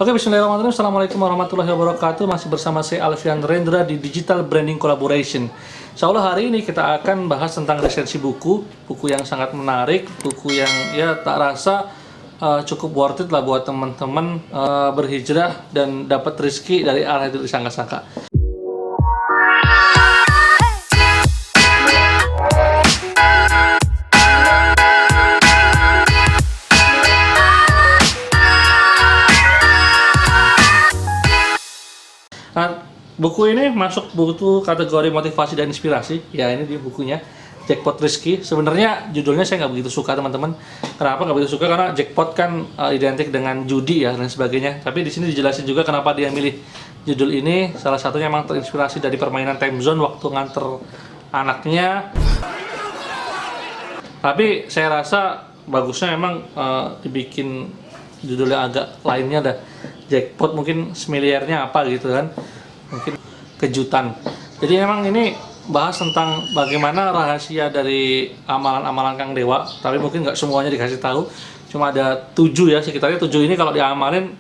Oke, bismillahirrahmanirrahim. Assalamualaikum warahmatullahi wabarakatuh. Masih bersama saya Alfian Rendra di Digital Branding Collaboration. Insyaallah hari ini kita akan bahas tentang resensi buku yang sangat menarik, buku yang ya tak rasa cukup worth it lah buat teman-teman berhijrah dan dapat rezeki dari arah yang tidak disangka-sangka. Nah, buku ini masuk buku kategori motivasi dan inspirasi. Ya, ini di bukunya Jackpot Rizki. Sebenarnya judulnya saya nggak begitu suka, teman-teman. Kenapa nggak begitu suka? Karena jackpot kan identik dengan judi ya dan sebagainya. Tapi di sini dijelasin juga kenapa dia milih judul ini. Salah satunya memang terinspirasi dari permainan Time Zone waktu nganter anaknya. Tapi saya rasa bagusnya memang dibikin judulnya agak lainnya dah. Jackpot mungkin semiliarnya apa gitu kan, mungkin kejutan. Jadi memang ini bahas tentang bagaimana rahasia dari amalan-amalan Kang Dewa, tapi mungkin nggak semuanya dikasih tahu, cuma ada 7 ya, sekitarnya 7 ini kalau diamalin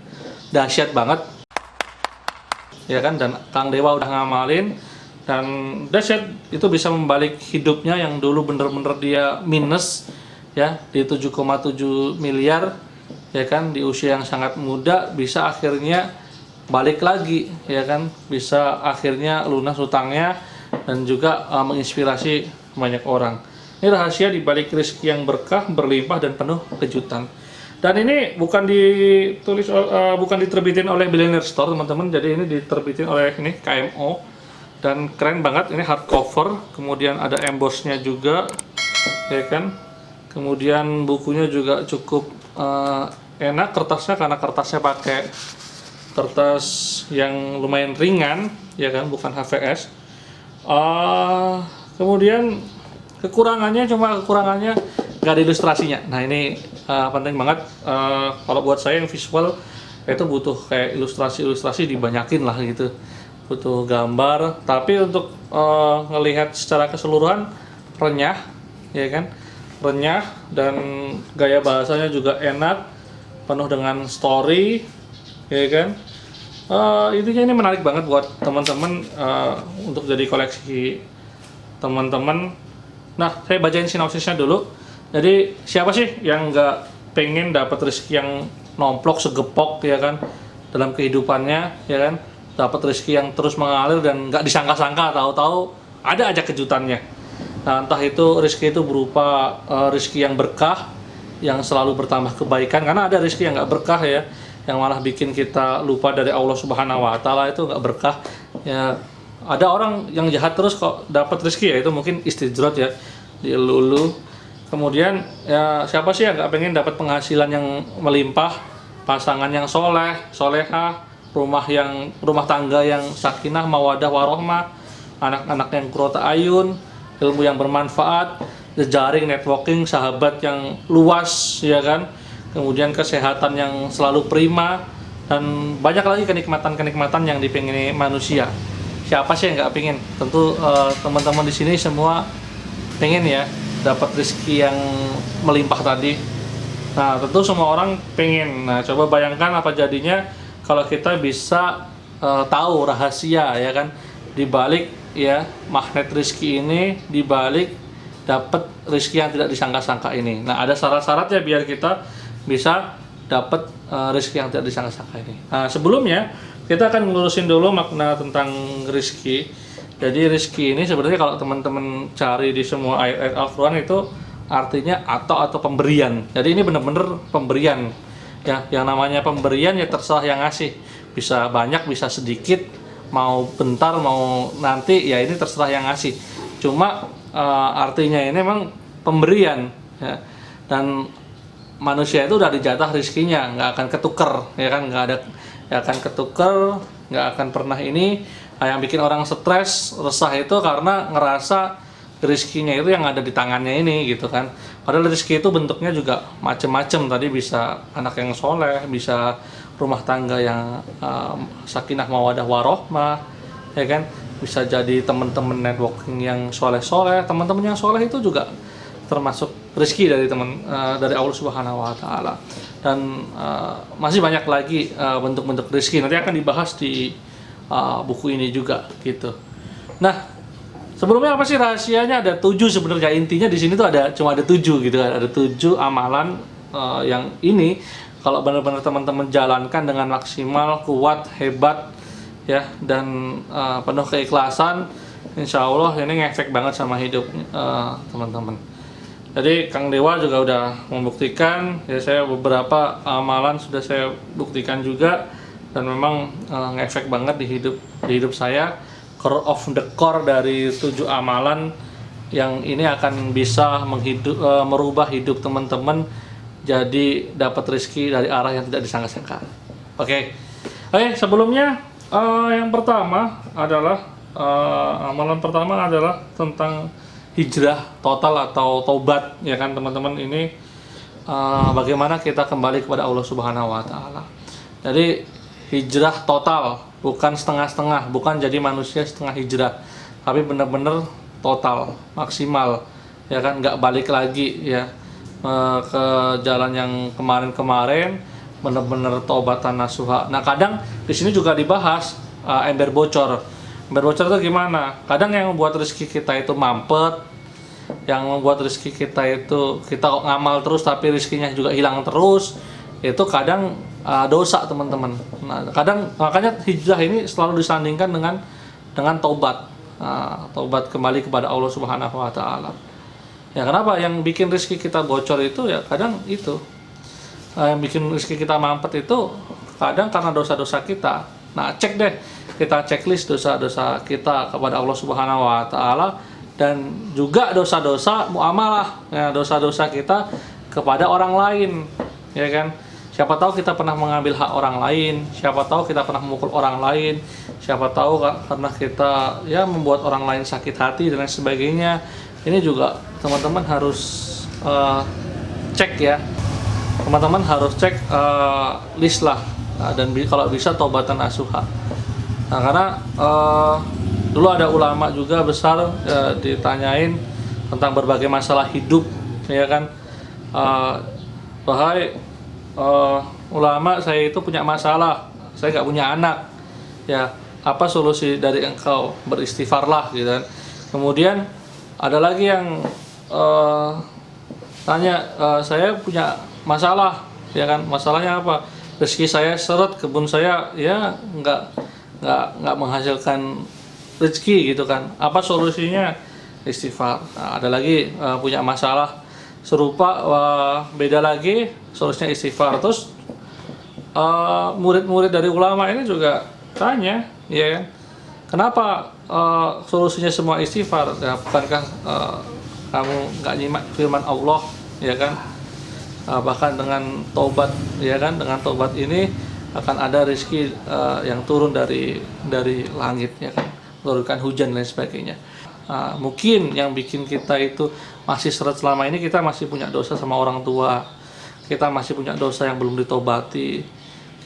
dahsyat banget ya kan. Dan Kang Dewa udah ngamalin dan dahsyat, itu bisa membalik hidupnya yang dulu bener-bener dia minus ya di 7,7 miliar ya kan, di usia yang sangat muda bisa akhirnya balik lagi ya kan, bisa akhirnya lunas utangnya dan juga menginspirasi banyak orang. Ini rahasia di balik rezeki yang berkah, berlimpah dan penuh kejutan. Dan ini bukan diterbitin oleh Billionaire Store, teman-teman. Jadi ini diterbitin oleh ini KMO dan keren banget, ini hardcover, kemudian ada embossnya juga ya kan. Kemudian bukunya juga cukup enak kertasnya, karena kertasnya pakai kertas yang lumayan ringan ya kan, bukan HVS. Kemudian kekurangannya nggak ada ilustrasinya. Nah ini penting banget, kalau buat saya yang visual itu butuh kayak ilustrasi dibanyakin lah gitu, butuh gambar. Tapi untuk ngelihat secara keseluruhan renyah ya kan, renyah dan gaya bahasanya juga enak, penuh dengan story ya kan. Intinya ini menarik banget buat teman-teman untuk jadi koleksi teman-teman. Nah, saya bacain sinopsisnya dulu. Jadi siapa sih yang nggak pengen dapat rezeki yang nomplok segepok ya kan dalam kehidupannya ya kan, dapat rezeki yang terus mengalir dan nggak disangka-sangka, tahu-tahu ada aja kejutannya. Nah, entah itu rezeki itu berupa rezeki yang berkah, yang selalu bertambah kebaikan, karena ada rezeki yang nggak berkah ya, yang malah bikin kita lupa dari Allah Subhanahu Wa Taala, itu nggak berkah ya. Ada orang yang jahat terus kok dapat rezeki, ya itu mungkin istidrot ya, dielu-elu. Kemudian ya siapa sih yang nggak pengen dapat penghasilan yang melimpah, pasangan yang soleh, solehah, rumah tangga yang sakinah, mawadah, warohmah, anak-anak yang qurrata ayun, ilmu yang bermanfaat, jejaring networking, sahabat yang luas ya kan, kemudian kesehatan yang selalu prima, dan banyak lagi kenikmatan-kenikmatan yang dipingini manusia. Siapa sih yang nggak pingin? Tentu teman-teman di sini semua pengen ya dapat rezeki yang melimpah tadi. Nah, tentu semua orang pengen. Nah, coba bayangkan apa jadinya kalau kita bisa tahu rahasia ya kan, di balik ya magnet rezeki ini, di balik dapat rezeki yang tidak disangka-sangka ini. Nah, ada syarat-syaratnya biar kita bisa dapat rezeki yang tidak disangka-sangka ini. Nah, sebelumnya kita akan ngurusin dulu makna tentang rezeki. Jadi rezeki ini sebenarnya kalau teman-teman cari di semua ayat-ayat Al-Quran itu artinya atau pemberian. Jadi ini benar-benar pemberian. Ya, yang namanya pemberian ya terserah yang ngasih. Bisa banyak, bisa sedikit, mau bentar, mau nanti, ya ini terserah yang ngasih. Cuma artinya ini memang pemberian ya. Dan manusia itu udah dijatah rezekinya, nggak akan ketuker ya kan, nggak akan ketuker, nggak akan pernah ini. Nah, yang bikin orang stres, resah itu karena ngerasa rezekinya itu yang ada di tangannya ini gitu kan. Padahal rezeki itu bentuknya juga macem-macem, tadi bisa anak yang soleh, bisa rumah tangga yang sakinah mawadah warohmah ya kan, bisa jadi teman-teman networking yang soleh-soleh. Teman-teman yang soleh itu juga termasuk rezeki dari Allah Subhanahu Wa Taala. dan masih banyak lagi bentuk-bentuk rezeki. Nanti akan dibahas di buku ini juga gitu. Nah, sebelumnya apa sih rahasianya? Ada 7 sebenarnya, intinya di sini tuh cuma ada 7 gitu kan. Ada 7 amalan yang ini kalau benar-benar teman-teman jalankan dengan maksimal, kuat, hebat ya, dan penuh keikhlasan, insya Allah ini ngefek banget sama hidup teman-teman. Jadi Kang Dewa juga udah membuktikan, ya saya beberapa amalan sudah saya buktikan juga, dan memang ngefek banget di hidup saya. Core of the core dari 7 amalan yang ini akan bisa merubah hidup teman-teman jadi dapat rezeki dari arah yang tidak disangka-sangka. Oke, sebelumnya yang pertama adalah amalan pertama adalah tentang hijrah total atau tobat, ya kan teman-teman. Ini bagaimana kita kembali kepada Allah Subhanahu wa taala. Jadi hijrah total, bukan setengah-setengah, bukan jadi manusia setengah hijrah, tapi benar-benar total, maksimal, ya kan, nggak balik lagi ya ke jalan yang kemarin-kemarin, benar-benar taubatan nasuha. Nah, kadang di sini juga dibahas ember bocor. Ember bocor itu gimana? Kadang yang membuat rezeki kita itu mampet, yang membuat rezeki kita itu kita ngamal terus tapi rezekinya juga hilang terus, itu kadang dosa teman-teman. Nah, kadang makanya hijrah ini selalu disandingkan dengan taubat. Taubat kembali kepada Allah Subhanahu wa taala. Ya, kenapa yang bikin rezeki kita bocor itu ya kadang itu. Yang bikin rezeki kita mampet itu kadang karena dosa-dosa kita. Nah, cek deh, kita checklist dosa-dosa kita kepada Allah Subhanahu wa taala, dan juga dosa-dosa muamalah, ya, dosa-dosa kita kepada orang lain, ya kan. Siapa tahu kita pernah mengambil hak orang lain, siapa tahu kita pernah memukul orang lain, siapa tahu karena kita ya membuat orang lain sakit hati dan lain sebagainya. Ini juga teman-teman harus cek ya. Teman-teman harus cek list lah. Dan kalau bisa taubatan nasuha. Nah, karena dulu ada ulama juga besar ditanyain tentang berbagai masalah hidup, ya kan. Wahai ulama, saya itu punya masalah, saya nggak punya anak, ya apa solusi dari engkau? Beristighfarlah, gitu kan. Kemudian ada lagi yang tanya, saya punya masalah, ya kan, masalahnya apa? Rezeki saya seret, kebun saya ya nggak menghasilkan rezeki, gitu kan. Apa solusinya? Istighfar. Nah, ada lagi punya masalah serupa, beda lagi, solusinya istighfar. Terus murid-murid dari ulama ini juga tanya, ya kan, kenapa solusinya semua istighfar? Ya, bukankah kamu nggak nyimak firman Allah, ya kan? Bahkan dengan taubat, ya kan, dengan taubat ini akan ada rezeki yang turun dari langit, ya kan, menurunkan hujan dan lain sebagainya. Mungkin yang bikin kita itu masih seret selama ini, kita masih punya dosa sama orang tua, kita masih punya dosa yang belum ditobati,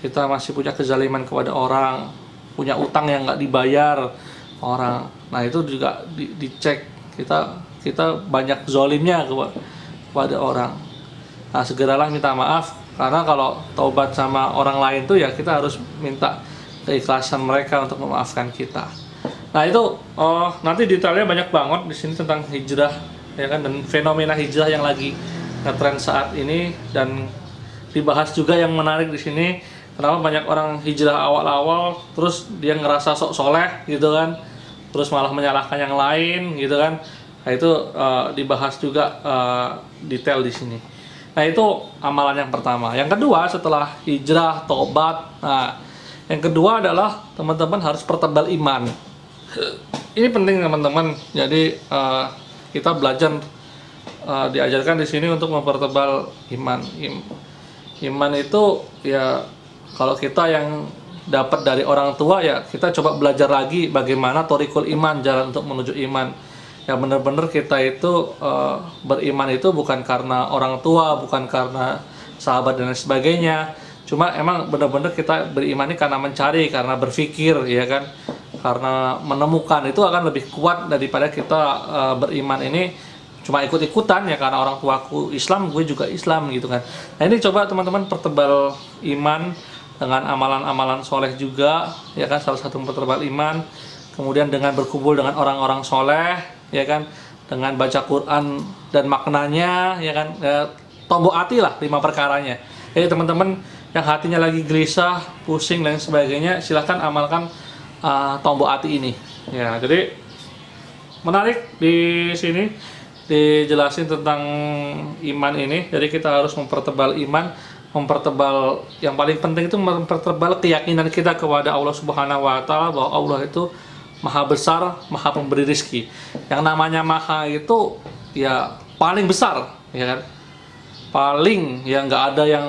kita masih punya kezaliman kepada orang, punya utang yang nggak dibayar orang. Nah, itu juga dicek, kita banyak zolimnya kepada orang. Nah, segeralah minta maaf, karena kalau taubat sama orang lain tuh ya kita harus minta keikhlasan mereka untuk memaafkan kita. Nah, itu nanti detailnya banyak banget di sini tentang hijrah, ya kan, dan fenomena hijrah yang lagi ngetren saat ini. Dan dibahas juga yang menarik di sini, kenapa banyak orang hijrah awal-awal terus dia ngerasa sok soleh, gitu kan, terus malah menyalahkan yang lain, gitu kan. Nah, itu dibahas juga detail di sini. Nah, itu amalan yang pertama. Yang kedua, setelah hijrah, tobat, nah, yang kedua adalah teman-teman harus pertebal iman. Ini penting teman-teman. Jadi kita belajar, diajarkan di sini untuk mempertebal iman. Iman itu ya, kalau kita yang dapat dari orang tua, ya kita coba belajar lagi bagaimana thoriqul iman, jalan untuk menuju iman. Ya, benar-benar kita itu beriman itu bukan karena orang tua, bukan karena sahabat dan lain sebagainya. Cuma emang benar-benar kita beriman ini karena mencari, karena berpikir, ya kan, karena menemukan. Itu akan lebih kuat daripada kita beriman ini cuma ikut-ikutan ya, karena orang tuaku Islam, gue juga Islam gitu kan. Nah ini coba teman-teman pertebal iman dengan amalan-amalan soleh juga ya kan, salah satu mempertebal iman. Kemudian dengan berkumpul dengan orang-orang soleh ya kan, dengan baca Quran dan maknanya ya kan, tombok hati lah 5 perkaranya. Jadi teman-teman yang hatinya lagi gelisah, pusing dan sebagainya, silahkan amalkan tombok hati ini ya. Jadi menarik di sini dijelasin tentang iman ini. Jadi kita harus mempertebal iman, mempertebal, yang paling penting itu mempertebal keyakinan kita kepada Allah Subhanahu wa taala, bahwa Allah itu Maha besar, Maha pemberi rezeki. Yang namanya Maha itu ya paling besar ya kan. Paling ya, nggak ada yang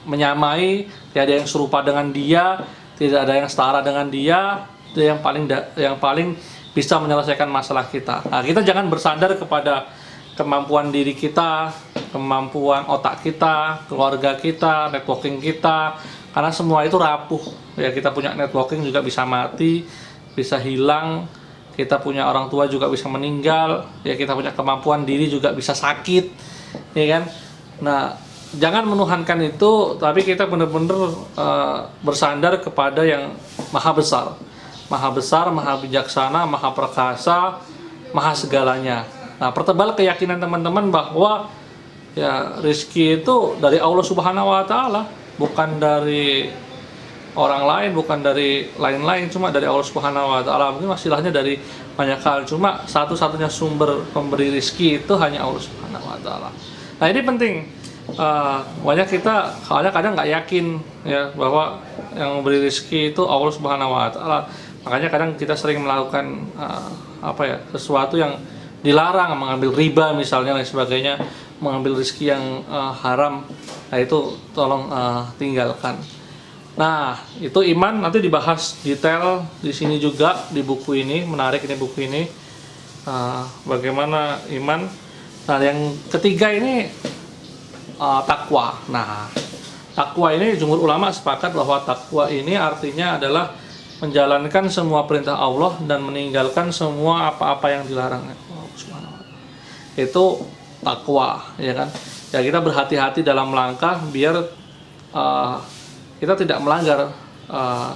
menyamai, tidak ada yang serupa dengan Dia, tidak ada yang setara dengan Dia. Dia yang paling bisa menyelesaikan masalah kita. Nah, kita jangan bersandar kepada kemampuan diri kita, kemampuan otak kita, keluarga kita, networking kita, karena semua itu rapuh. Ya, kita punya networking juga bisa mati, bisa hilang. Kita punya orang tua juga bisa meninggal. Ya, kita punya kemampuan diri juga bisa sakit, ya kan? Nah, jangan menuhankan itu, tapi kita benar-benar bersandar kepada yang maha besar, maha bijaksana, maha perkasa, maha segalanya. Nah, pertebal keyakinan teman-teman bahwa ya rezeki itu dari Allah Subhanahu wa taala, bukan dari orang lain, bukan dari lain-lain, cuma dari Allah Subhanahu wa taala. Mungkin wastilahnya dari banyak hal, cuma satu-satunya sumber pemberi rezeki itu hanya Allah Subhanahu wa taala. Nah, ini penting. Banyak kita kadang nggak yakin ya bahwa yang memberi rezeki itu Allah Subhanahu wa taala. Makanya kadang kita sering melakukan sesuatu yang dilarang, mengambil riba misalnya dan sebagainya, mengambil rezeki yang haram. Nah, itu tolong tinggalkan. Nah, itu iman nanti dibahas detail di sini juga di buku ini. Menarik ini buku ini. Bagaimana iman. Nah, yang ketiga ini takwa. Nah, takwa ini jumhur ulama sepakat bahwa takwa ini artinya adalah menjalankan semua perintah Allah dan meninggalkan semua apa-apa yang dilarang Allah Subhanahu wa taala. Itu takwa, ya kan? Ya, kita berhati-hati dalam langkah biar kita tidak melanggar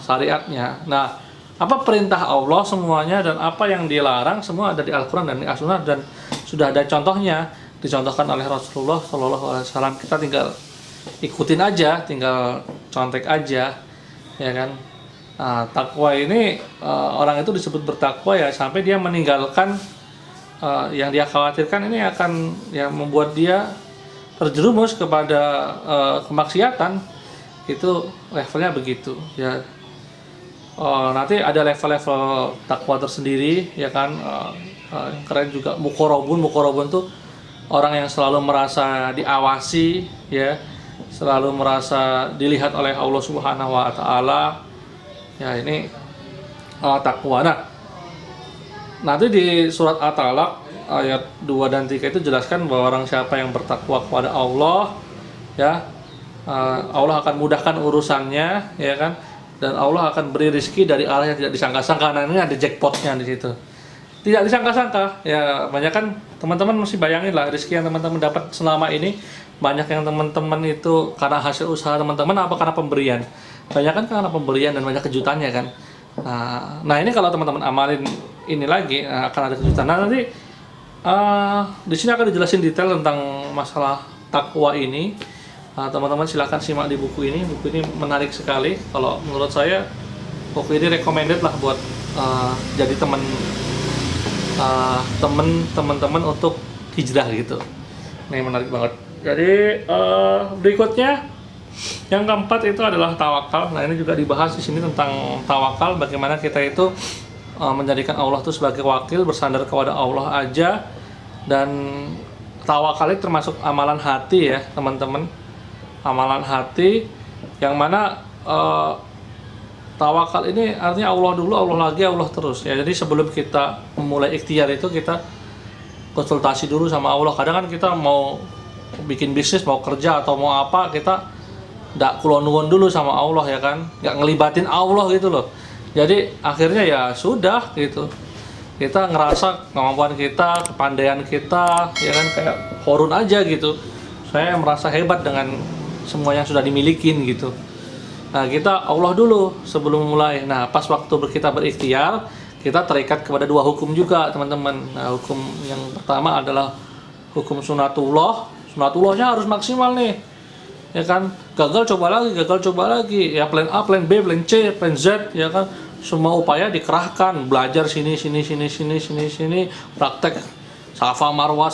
syariatnya. Nah, apa perintah Allah semuanya dan apa yang dilarang semua ada di Al-Qur'an dan di As-Sunnah, dan sudah ada contohnya, dicontohkan oleh Rasulullah SAW. Kita tinggal ikutin aja, tinggal contek aja, ya kan? Nah, takwa ini orang itu disebut bertakwa ya sampai dia meninggalkan yang dia khawatirkan ini akan ya membuat dia terjerumus kepada kemaksiatan. Itu levelnya begitu ya. Nanti ada level-level takwa tersendiri ya kan. Keren juga muqarrabun tuh orang yang selalu merasa diawasi ya, selalu merasa dilihat oleh Allah Subhanahu wa taala. Ya, ini takwa. Nah, nanti di surat At-Talaq ayat 2 dan 3 itu jelaskan bahwa orang siapa yang bertakwa kepada Allah ya, Allah akan mudahkan urusannya ya kan, dan Allah akan beri rezeki dari arah yang tidak disangka-sangka. Nah, ini ada jackpotnya di situ. Tidak disangka-sangka ya, banyak kan teman-teman mesti bayangin lah rezeki yang teman-teman dapat selama ini. Banyak yang teman-teman itu karena hasil usaha teman-teman apa karena pemberian. Banyak kan karena pemberian dan banyak kejutannya kan. Nah ini kalau teman-teman amalin ini lagi akan ada kejutan. Nah, nanti di sini akan dijelasin detail tentang masalah takwa ini. Teman-teman silahkan simak di buku ini. Buku ini menarik sekali. Kalau menurut saya buku ini recommended lah buat jadi teman-teman untuk hijrah gitu. Ini menarik banget. Jadi berikutnya yang keempat itu adalah tawakal. Nah, ini juga dibahas di sini tentang tawakal, bagaimana kita itu menjadikan Allah itu sebagai wakil, bersandar kepada Allah aja. Dan tawakal itu termasuk amalan hati ya, teman-teman. Amalan hati yang mana tawakal ini artinya Allah dulu, Allah lagi, Allah terus ya. Jadi sebelum kita memulai ikhtiar itu kita konsultasi dulu sama Allah. Kadang kan kita mau bikin bisnis, mau kerja atau mau apa, kita nggak kulon-nuwun dulu sama Allah ya kan, nggak ngelibatin Allah gitu loh. Jadi akhirnya ya sudah gitu, kita ngerasa kemampuan kita, kepandaian kita, ya kan kayak Harun aja gitu. Saya merasa hebat dengan semua yang sudah dimilikin gitu. Nah, kita Allah dulu sebelum mulai. Nah, pas waktu kita berikhtiar, kita terikat kepada dua hukum juga, teman-teman. Nah, hukum yang pertama adalah hukum sunatullah. Sunatullahnya harus maksimal nih. Ya kan? Gagal coba lagi. Ya plan A, plan B, plan C, plan Z, ya kan? Semua upaya dikerahkan, belajar sini, praktek safa marwah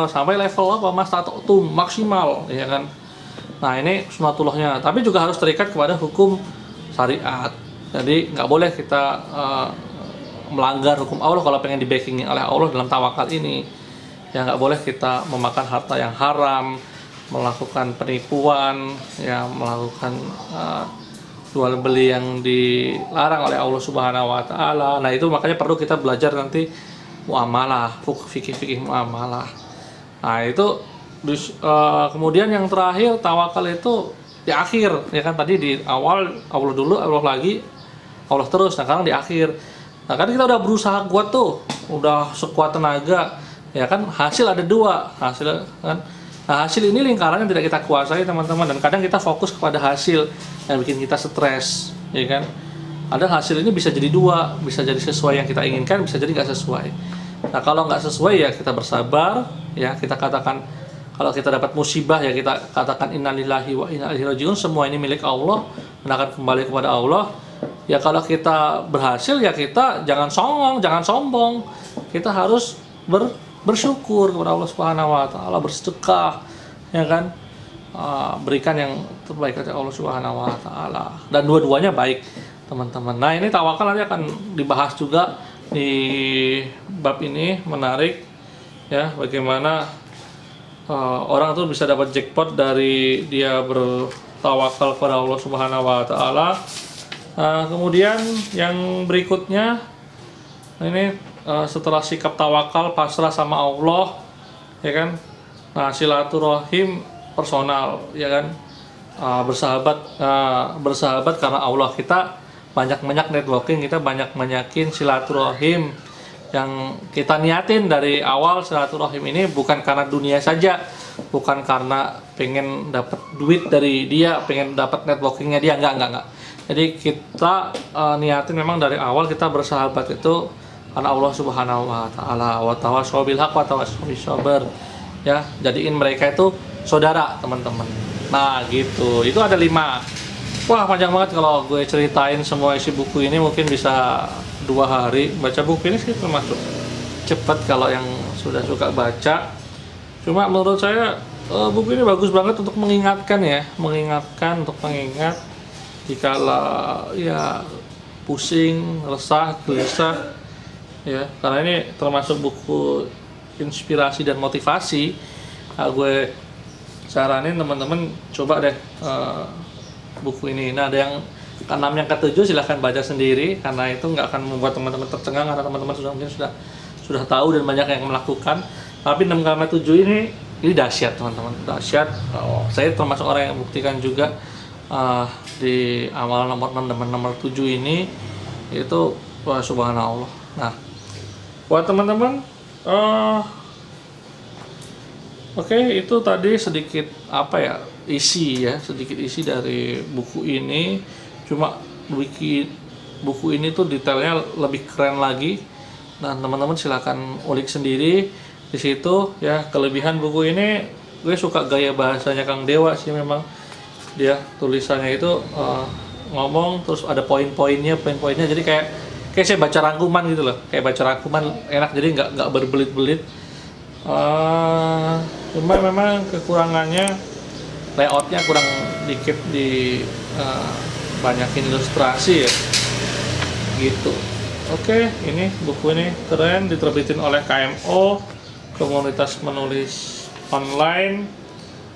sampai level apa Mas Tato tuh maksimal, ya kan. Nah, ini sunatullahnya, tapi juga harus terikat kepada hukum syariat. Jadi nggak boleh kita melanggar hukum Allah kalau pengen di backing oleh Allah dalam tawakal ini. Ya nggak boleh kita memakan harta yang haram, melakukan penipuan, ya melakukan jual beli yang dilarang oleh Allah Subhanahu wa taala. Nah, itu makanya perlu kita belajar nanti muamalah, fikih muamalah. Nah, itu kemudian yang terakhir tawakal itu di akhir, ya kan, tadi di awal Allah dulu, Allah lagi, Allah terus. Nah, sekarang di akhir. Nah, kan kita udah berusaha kuat tuh, udah sekuat tenaga, ya kan, hasil ada dua, hasil kan. Nah, hasil ini lingkaran yang tidak kita kuasai, teman-teman, dan kadang kita fokus kepada hasil yang bikin kita stres, ya kan. Ada hasil ini bisa jadi dua, bisa jadi sesuai yang kita inginkan, bisa jadi nggak sesuai. Nah, kalau nggak sesuai ya kita bersabar, ya kita katakan, kalau kita dapat musibah ya kita katakan innalillahi wa inna ilaihi rajiun, semua ini milik Allah dan akan kembali kepada Allah. Ya kalau kita berhasil ya kita jangan songong, jangan sombong, kita harus bersyukur kepada Allah Subhanahu wa taala, bersedekah, ya kan, berikan yang terbaik dari Allah Subhanahu wa taala, dan dua-duanya baik, teman-teman. Nah, ini tawakal nanti akan dibahas juga di bab ini, menarik ya, bagaimana orang tuh bisa dapat jackpot dari dia bertawakal kepada Allah Subhanahu wa taala. Kemudian yang berikutnya ini setelah sikap tawakal, pasrah sama Allah, ya kan. Nah, silaturahim personal, ya kan. Bersahabat karena Allah, kita banyak networking, kita banyakin silaturahim yang kita niatin dari awal. Silaturahim ini bukan karena dunia saja, bukan karena pengen dapat duit dari dia, pengen dapat networkingnya dia, enggak. Jadi kita niatin memang dari awal kita bersahabat itu karena Allah Subhanahu wa taala. Wa tawassaw bil haqq wa tawassaw bis sabr. Ya, jadiin mereka itu saudara, teman-teman. Nah, gitu. Itu ada 5. Wah, panjang banget kalau gue ceritain semua isi buku ini, mungkin bisa 2 hari. Baca buku ini sih termasuk cepat kalau yang sudah suka baca. Cuma menurut saya buku ini bagus banget untuk mengingatkan ya, untuk mengingat jikalau ya pusing, resah, gelisah. Ya, karena ini termasuk buku inspirasi dan motivasi. Gue saranin teman-teman coba deh buku ini. Nah, ada yang ke-6, yang ke-7 silahkan baca sendiri, karena itu nggak akan membuat teman-teman tercengang, karena teman-teman sudah tahu dan banyak yang melakukan. Tapi 6 sama 7 ini dahsyat, teman-teman, dahsyat. Saya termasuk orang yang buktikan juga di amal nomor 6 dan nomor 7 ini itu, wah, subhanallah. Nah, buat teman-teman, oke, itu tadi sedikit sedikit isi dari buku ini. Cuma buku ini tuh detailnya lebih keren lagi, dan teman-teman silakan ulik sendiri di situ ya. Kelebihan buku ini, gue suka gaya bahasanya Kang Dewa sih, memang dia tulisannya itu ngomong terus ada poin-poinnya, jadi kayak saya baca rangkuman gitu loh, enak, jadi nggak berbelit-belit. Cuma memang kekurangannya layoutnya kurang dikit, di banyakin ilustrasi ya gitu. Oke, ini buku ini keren, diterbitin oleh KMO, komunitas menulis online.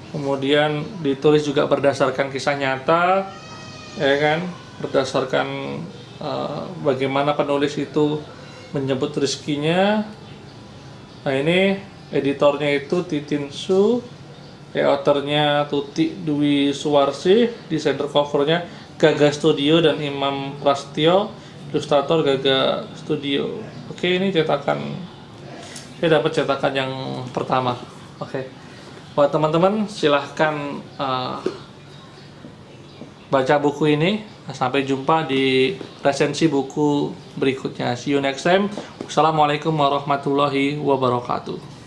Kemudian ditulis juga berdasarkan kisah nyata, ya kan, berdasarkan bagaimana penulis itu menyebut rezekinya. Nah, ini editornya itu Titin Su, authornya Tuti Dwi Suwarsih, desainer covernya Gaga Studio dan Imam Prastio, ilustrator Gaga Studio. Oke, ini cetakan. Saya dapat cetakan yang pertama. Oke. Buat teman-teman silahkan baca buku ini. Sampai jumpa di resensi buku berikutnya. See you next time. Wassalamualaikum warahmatullahi wabarakatuh.